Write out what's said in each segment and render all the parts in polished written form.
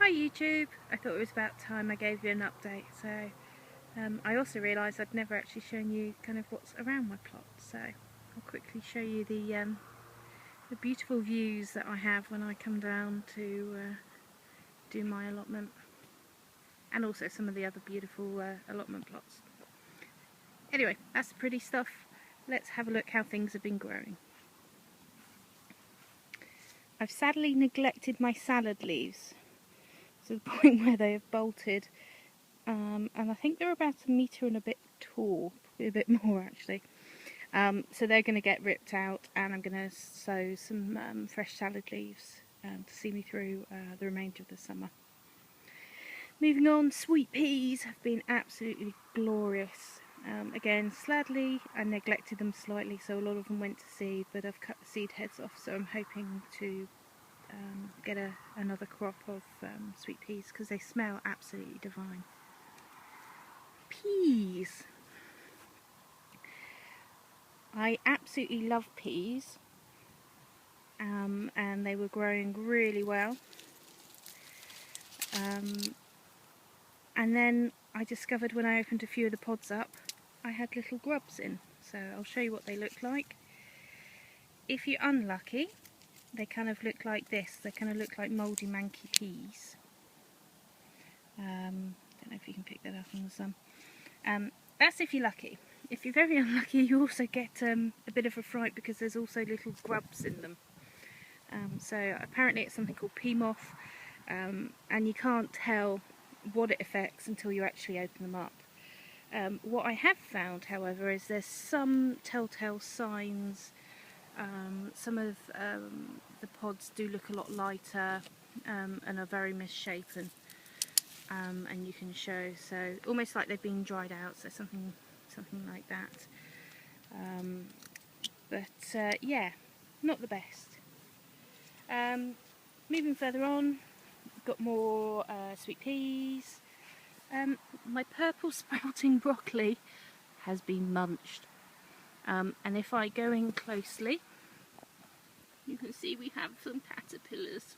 Hi YouTube, I thought it was about time I gave you an update. So I also realised I'd never actually shown you kind of what's around my plot, so I'll quickly show you the beautiful views that I have when I come down to do my allotment, and also some of the other beautiful allotment plots. Anyway, that's the pretty stuff. Let's have a look how things have been growing. I've sadly neglected my salad leaves to the point where they have bolted, and I think they're about a metre and a bit tall, probably a bit more actually. So they're going to get ripped out, and I'm going to sow some fresh salad leaves to see me through the remainder of the summer. Moving on, sweet peas have been absolutely glorious. Again, sadly I neglected them slightly, so a lot of them went to seed, but I've cut the seed heads off, so I'm hoping to get another crop of sweet peas because they smell absolutely divine. Peas. I absolutely love peas, and they were growing really well. And then I discovered when I opened a few of the pods up, I had little grubs in, so I'll show you what they look like. If you're unlucky, they kind of look like this. They kind of look like mouldy manky peas. Don't know if you can pick that up in the sun. That's if you're lucky. If you're very unlucky, you also get a bit of a fright because there's also little grubs in them. So apparently it's something called pea moth, and you can't tell what it affects until you actually open them up. What I have found, however, is there's some telltale signs. Some of the pods do look a lot lighter and are very misshapen, and you can show, so almost like they've been dried out, so something like that. But yeah, not the best. Moving further on, got more sweet peas. My purple sprouting broccoli has been munched, and if I go in closely, you can see we have some caterpillars.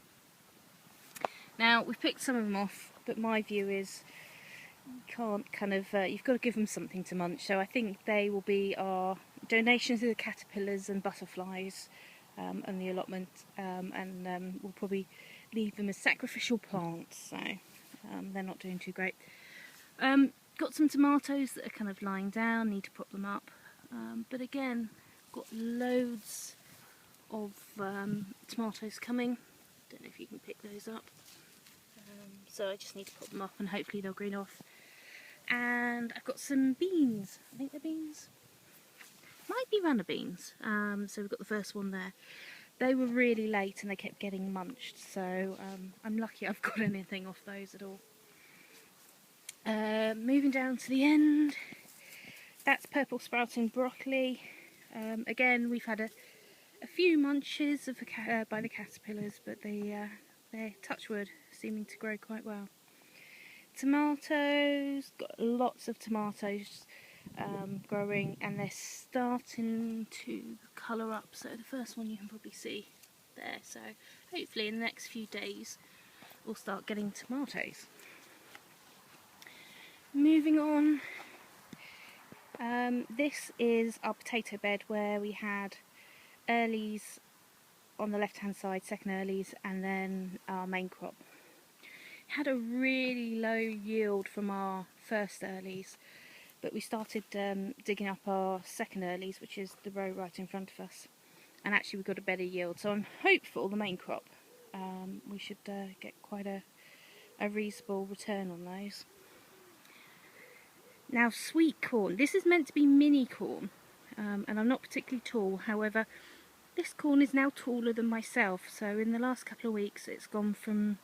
Now we've picked some of them off, but my view is you can't kind of, you've got to give them something to munch, so I think they will be our donation to the caterpillars and butterflies and the allotment, and we'll probably leave them as sacrificial plants, so they're not doing too great. Got some tomatoes that are kind of lying down, need to prop them up, but again, got loads of tomatoes coming. Don't know if you can pick those up, so I just need to put them up and hopefully they'll green off. And I've got some beans. I think they're beans, might be runner beans. So we've got the first one there. They were really late and they kept getting munched, so I'm lucky I've got anything off those at all. Moving down to the end, that's purple sprouting broccoli. Again, we've had a few munches of by the caterpillars, but they're, touch wood, seeming to grow quite well. Tomatoes, got lots of tomatoes growing, and they're starting to colour up, so the first one you can probably see there, so hopefully in the next few days we'll start getting tomatoes. Moving on, this is our potato bed where we had earlies on the left hand side, second earlies, and then our main crop. Had a really low yield from our first earlies, but we started digging up our second earlies, which is the row right in front of us, and actually we got a better yield, so I'm hopeful the main crop we should get quite a reasonable return on those. Now, sweet corn. This is meant to be mini corn, and I'm not particularly tall, however this corn is now taller than myself, so in the last couple of weeks it's gone from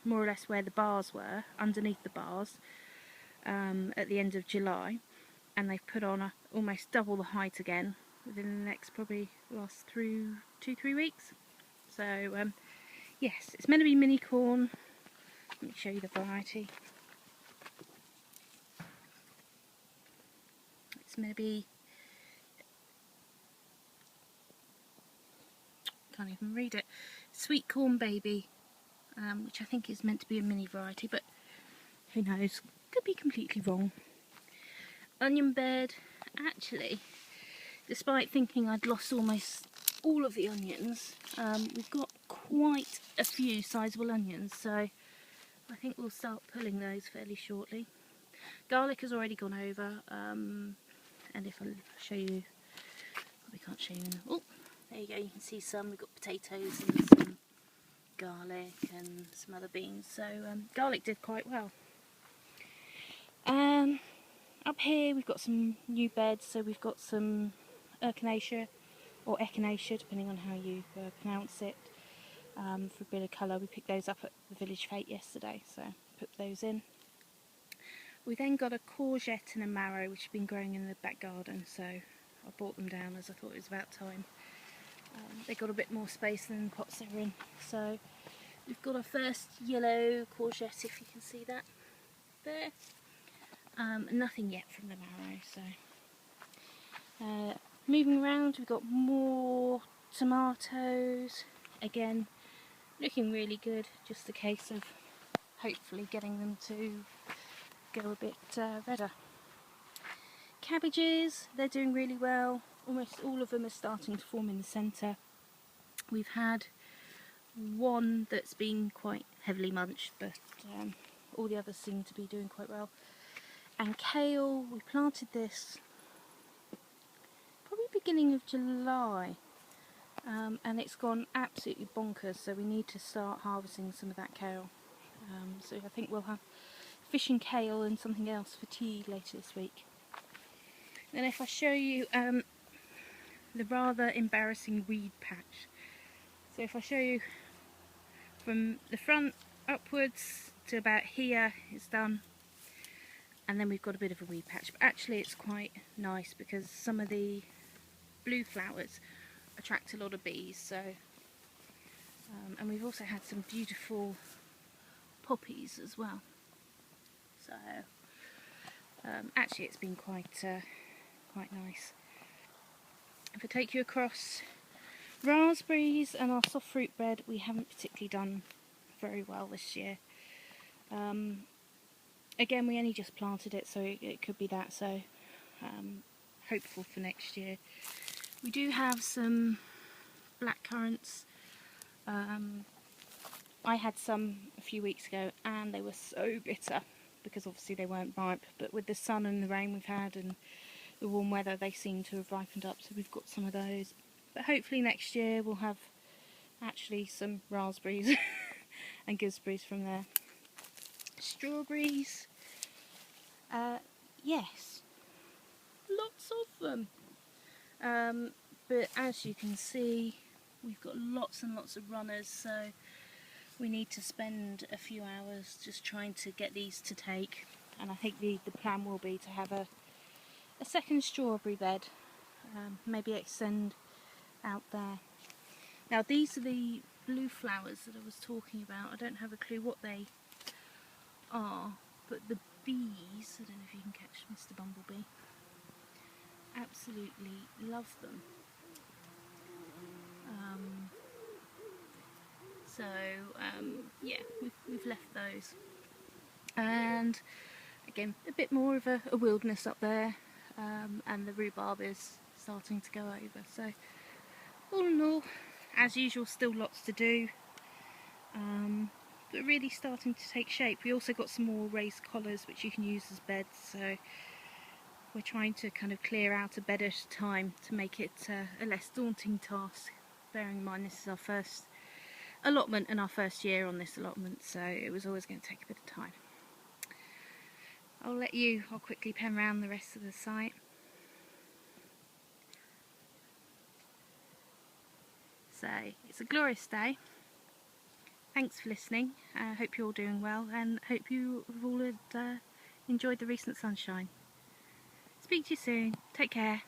more or less where the bars were, underneath the bars, at the end of July, and they've put on almost double the height again within the next, probably last through 2-3 weeks. So yes, it's meant to be mini corn. Let me show you the variety. It's meant to be, can't even read it, sweet corn baby. which I think is meant to be a mini variety, but who knows, could be completely wrong. Onion bed, actually, despite thinking I'd lost almost all of the onions, we've got quite a few sizable onions, so I think we'll start pulling those fairly shortly. Garlic has already gone over, and if I show you, probably can't show you. Oh, there you go, you can see some. We've got potatoes and some garlic and some other beans, so garlic did quite well. Up here we've got some new beds, so we've got some echinacea, or echinacea depending on how you pronounce it, for a bit of colour. We picked those up at the village fete yesterday, so put those in. We then got a courgette and a marrow which have been growing in the back garden, so I brought them down as I thought it was about time. They got a bit more space than the pots they were in, so we've got our first yellow courgette, if you can see that there. Nothing yet from the marrow, so moving around, we've got more tomatoes, again looking really good, just a case of hopefully getting them to go a bit redder. Cabbages, they're doing really well, almost all of them are starting to form in the centre. We've had one that's been quite heavily munched, but all the others seem to be doing quite well. And kale, we planted this probably beginning of July, and it's gone absolutely bonkers, so we need to start harvesting some of that kale. So I think we'll have fish and kale and something else for tea later this week. Then if I show you the rather embarrassing weed patch. So if I show you from the front upwards to about here, it's done. And then we've got a bit of a weed patch, but actually it's quite nice because some of the blue flowers attract a lot of bees, so and we've also had some beautiful poppies as well, so actually it's been quite nice. If I take you across raspberries and our soft fruit bed, we haven't particularly done very well this year. Again, we only just planted it, so it could be that, so hopeful for next year. We do have some black currants. I had some a few weeks ago and they were so bitter because obviously they weren't ripe, but with the sun and the rain we've had and the warm weather, they seem to have ripened up, so we've got some of those. But hopefully next year we'll have actually some raspberries and gooseberries from there. Strawberries, yes, lots of them, but as you can see we've got lots and lots of runners, so we need to spend a few hours just trying to get these to take, and I think the plan will be to have a second strawberry bed, maybe extend out there. Now these are the blue flowers that I was talking about. I don't have a clue what they are, but the bees, I don't know if you can catch Mr. Bumblebee, absolutely love them. Yeah, we've left those, and again a bit more of a wilderness up there, and the rhubarb is starting to go over, so all in all, as usual, still lots to do, but really starting to take shape. We also got some more raised collars which you can use as beds, so we're trying to kind of clear out a bed at a time to make it a less daunting task, bearing in mind this is our first allotment and our first year on this allotment, so it was always going to take a bit of time. I'll quickly pan around the rest of the site. So it's a glorious day. Thanks for listening. I hope you're all doing well and hope you have all enjoyed the recent sunshine. Speak to you soon. Take care.